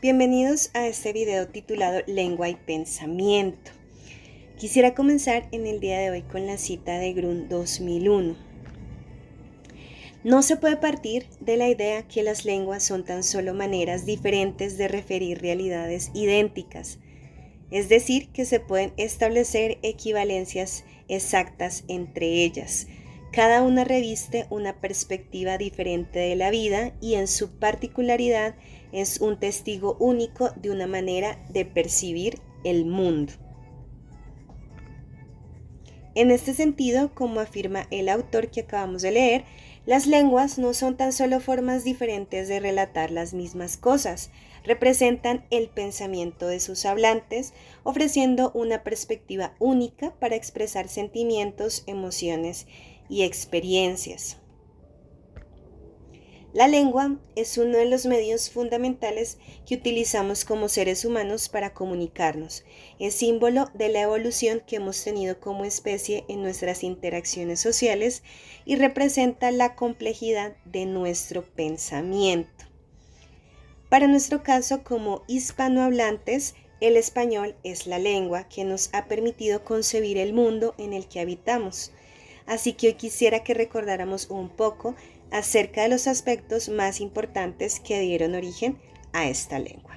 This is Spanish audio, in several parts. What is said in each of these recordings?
Bienvenidos a este video titulado Lengua y Pensamiento. Quisiera comenzar en el día de hoy con la cita de Grun 2001. No se puede partir de la idea que las lenguas son tan solo maneras diferentes de referir realidades idénticas, es decir, que se pueden establecer equivalencias exactas entre ellas. Cada una reviste una perspectiva diferente de la vida y en su particularidad es un testigo único de una manera de percibir el mundo. En este sentido, como afirma el autor que acabamos de leer, las lenguas no son tan solo formas diferentes de relatar las mismas cosas, representan el pensamiento de sus hablantes, ofreciendo una perspectiva única para expresar sentimientos, emociones y experiencias. La lengua es uno de los medios fundamentales que utilizamos como seres humanos para comunicarnos. Es símbolo de la evolución que hemos tenido como especie en nuestras interacciones sociales y representa la complejidad de nuestro pensamiento. Para nuestro caso, como hispanohablantes, el español es la lengua que nos ha permitido concebir el mundo en el que habitamos. Así que hoy quisiera que recordáramos un poco acerca de los aspectos más importantes que dieron origen a esta lengua.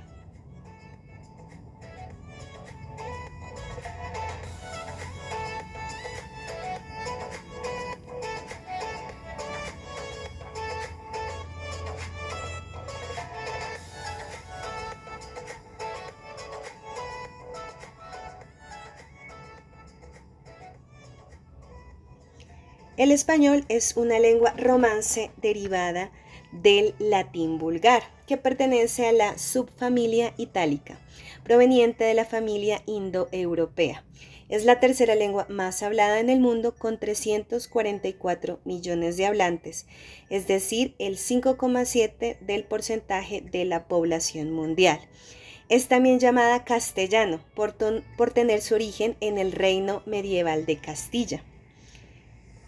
El español es una lengua romance derivada del latín vulgar, que pertenece a la subfamilia itálica, proveniente de la familia indoeuropea. Es la tercera lengua más hablada en el mundo con 344 millones de hablantes, es decir, el 5,7% del porcentaje de la población mundial. Es también llamada castellano por tener su origen en el reino medieval de Castilla.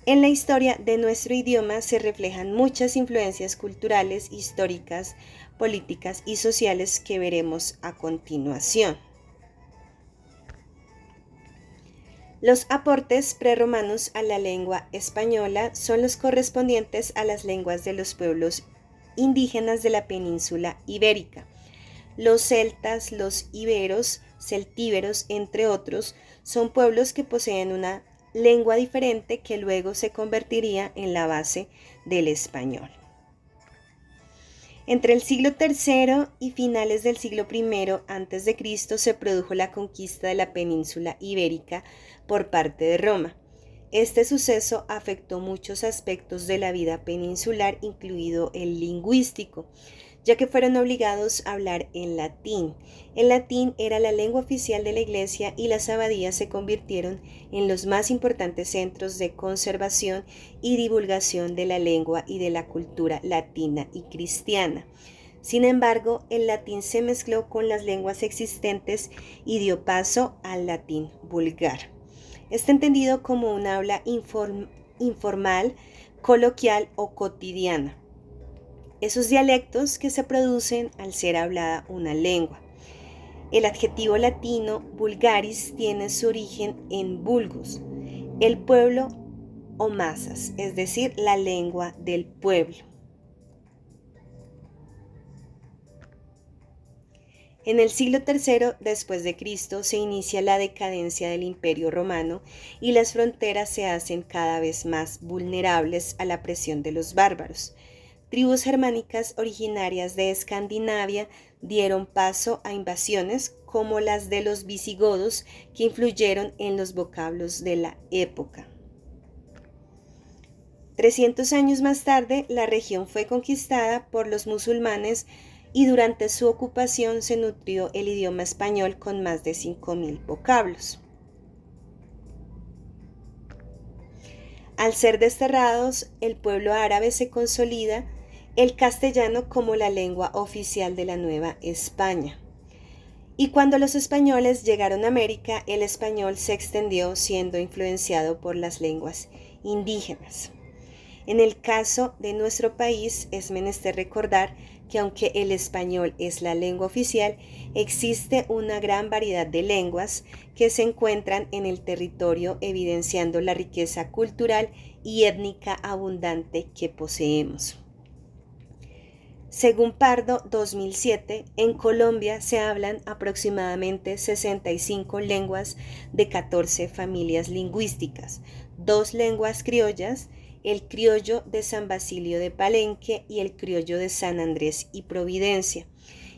En la historia de nuestro idioma se reflejan muchas influencias culturales, históricas, políticas y sociales que veremos a continuación. Los aportes prerromanos a la lengua española son los correspondientes a las lenguas de los pueblos indígenas de la península ibérica. Los celtas, los iberos, celtíberos, entre otros, son pueblos que poseen una lengua diferente que luego se convertiría en la base del español. Entre el siglo III y finales del siglo I a.C. se produjo la conquista de la península ibérica por parte de Roma. Este suceso afectó muchos aspectos de la vida peninsular, incluido el lingüístico, ya que fueron obligados a hablar en latín. El latín era la lengua oficial de la Iglesia y las abadías se convirtieron en los más importantes centros de conservación y divulgación de la lengua y de la cultura latina y cristiana. Sin embargo, el latín se mezcló con las lenguas existentes y dio paso al latín vulgar. Está entendido como un habla informal, coloquial o cotidiana. Esos dialectos que se producen al ser hablada una lengua. El adjetivo latino vulgaris tiene su origen en vulgus, el pueblo o masas, es decir, la lengua del pueblo. En el siglo III después de Cristo se inicia la decadencia del Imperio Romano y las fronteras se hacen cada vez más vulnerables a la presión de los bárbaros. Tribus germánicas originarias de Escandinavia dieron paso a invasiones como las de los visigodos que influyeron en los vocablos de la época. 300 años más tarde, la región fue conquistada por los musulmanes y durante su ocupación se nutrió el idioma español con más de 5.000 vocablos. Al ser desterrados, el pueblo árabe se consolida el castellano como la lengua oficial de la Nueva España. Y cuando los españoles llegaron a América, el español se extendió siendo influenciado por las lenguas indígenas. En el caso de nuestro país es menester recordar que aunque el español es la lengua oficial, existe una gran variedad de lenguas que se encuentran en el territorio, evidenciando la riqueza cultural y étnica abundante que poseemos. Según Pardo 2007, en Colombia se hablan aproximadamente 65 lenguas de 14 familias lingüísticas, 2 lenguas criollas, el criollo de San Basilio de Palenque y el criollo de San Andrés y Providencia.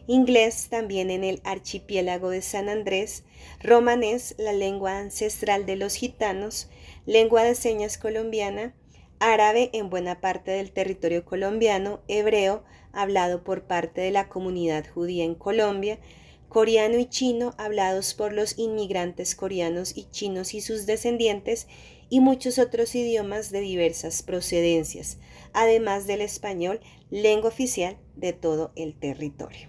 Inglés también en el archipiélago de San Andrés, romanés, la lengua ancestral de los gitanos, lengua de señas colombiana, árabe en buena parte del territorio colombiano, hebreo, hablado por parte de la comunidad judía en Colombia, coreano y chino, hablados por los inmigrantes coreanos y chinos y sus descendientes, y muchos otros idiomas de diversas procedencias, además del español, lengua oficial de todo el territorio.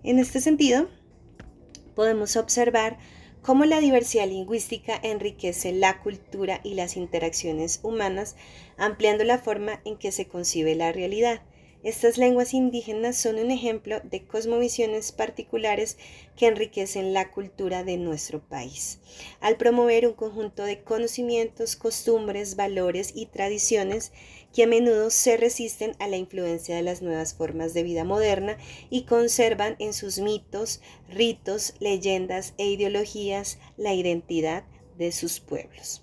En este sentido, podemos observar cómo la diversidad lingüística enriquece la cultura y las interacciones humanas, ampliando la forma en que se concibe la realidad. Estas lenguas indígenas son un ejemplo de cosmovisiones particulares que enriquecen la cultura de nuestro país, al promover un conjunto de conocimientos, costumbres, valores y tradiciones que a menudo se resisten a la influencia de las nuevas formas de vida moderna y conservan en sus mitos, ritos, leyendas e ideologías la identidad de sus pueblos.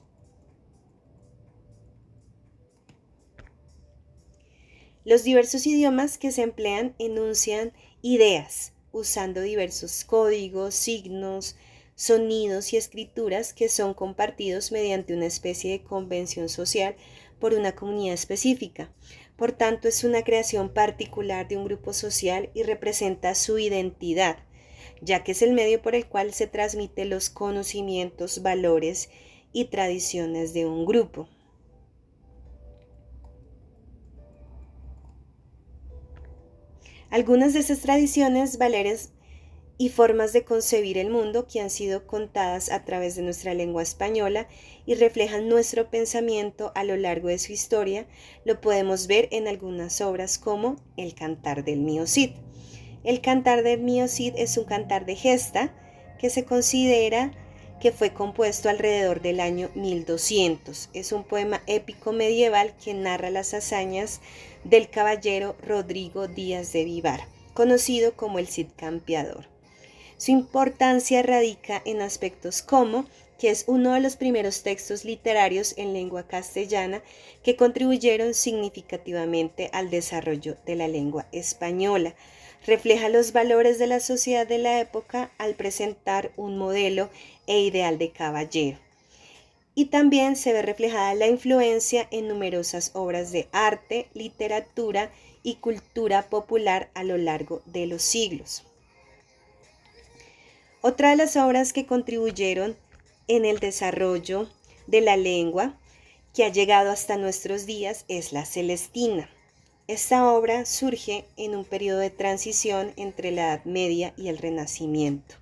Los diversos idiomas que se emplean enuncian ideas, usando diversos códigos, signos, sonidos y escrituras que son compartidos mediante una especie de convención social por una comunidad específica. Por tanto, es una creación particular de un grupo social y representa su identidad, ya que es el medio por el cual se transmiten los conocimientos, valores y tradiciones de un grupo. Algunas de esas tradiciones, valores y formas de concebir el mundo que han sido contadas a través de nuestra lengua española y reflejan nuestro pensamiento a lo largo de su historia, lo podemos ver en algunas obras como El Cantar del Mío Cid. El Cantar del Mío Cid es un cantar de gesta que se considera que fue compuesto alrededor del año 1200. Es un poema épico medieval que narra las hazañas del caballero Rodrigo Díaz de Vivar, conocido como el Cid Campeador. Su importancia radica en aspectos como que es uno de los primeros textos literarios en lengua castellana que contribuyeron significativamente al desarrollo de la lengua española. Refleja los valores de la sociedad de la época al presentar un modelo e ideal de caballero. Y también se ve reflejada la influencia en numerosas obras de arte, literatura y cultura popular a lo largo de los siglos. Otra de las obras que contribuyeron en el desarrollo de la lengua que ha llegado hasta nuestros días es la Celestina. Esta obra surge en un periodo de transición entre la Edad Media y el Renacimiento.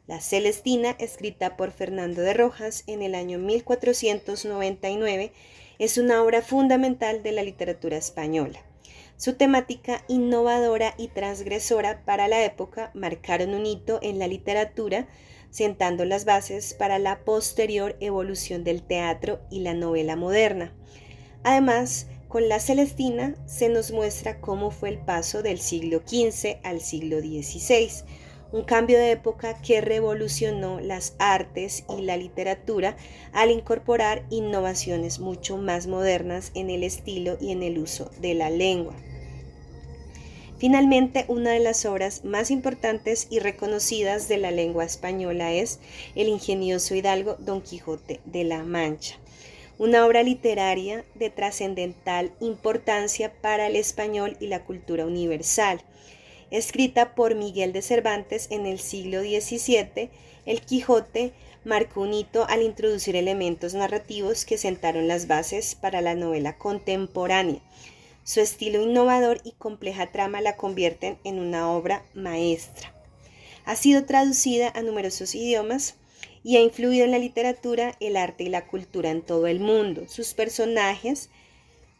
La Celestina, escrita por Fernando de Rojas en el año 1499, es una obra fundamental de la literatura española. Su temática innovadora y transgresora para la época marcaron un hito en la literatura, sentando las bases para la posterior evolución del teatro y la novela moderna. Además, con la Celestina se nos muestra cómo fue el paso del siglo XV al siglo XVI, un cambio de época que revolucionó las artes y la literatura al incorporar innovaciones mucho más modernas en el estilo y en el uso de la lengua. Finalmente, una de las obras más importantes y reconocidas de la lengua española es el ingenioso hidalgo Don Quijote de la Mancha, una obra literaria de trascendental importancia para el español y la cultura universal. Escrita por Miguel de Cervantes en el siglo XVII, El Quijote marcó un hito al introducir elementos narrativos que sentaron las bases para la novela contemporánea. Su estilo innovador y compleja trama la convierten en una obra maestra. Ha sido traducida a numerosos idiomas y ha influido en la literatura, el arte y la cultura en todo el mundo. Sus personajes,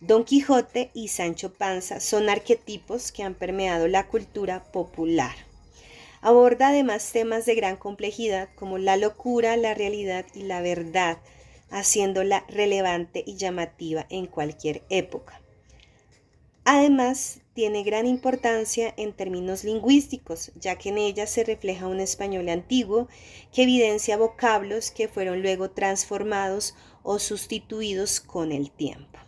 Don Quijote y Sancho Panza, son arquetipos que han permeado la cultura popular. Aborda además temas de gran complejidad como la locura, la realidad y la verdad, haciéndola relevante y llamativa en cualquier época. Además, tiene gran importancia en términos lingüísticos, ya que en ella se refleja un español antiguo que evidencia vocablos que fueron luego transformados o sustituidos con el tiempo.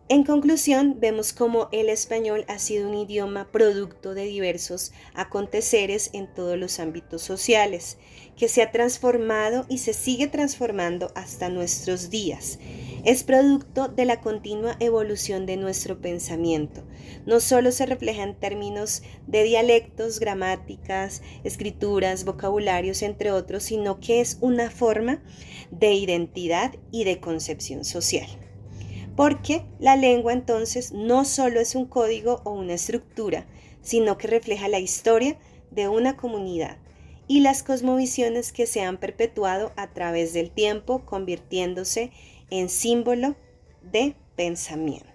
En conclusión, vemos cómo el español ha sido un idioma producto de diversos aconteceres en todos los ámbitos sociales, que se ha transformado y se sigue transformando hasta nuestros días. Es producto de la continua evolución de nuestro pensamiento. No solo se refleja en términos de dialectos, gramáticas, escrituras, vocabularios, entre otros, sino que es una forma de identidad y de concepción social. Porque la lengua entonces no solo es un código o una estructura, sino que refleja la historia de una comunidad y las cosmovisiones que se han perpetuado a través del tiempo, convirtiéndose en símbolo de pensamiento.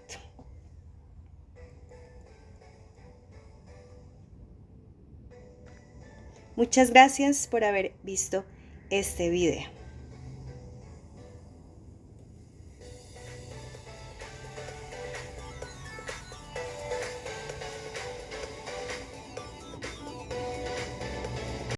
Muchas gracias por haber visto este video.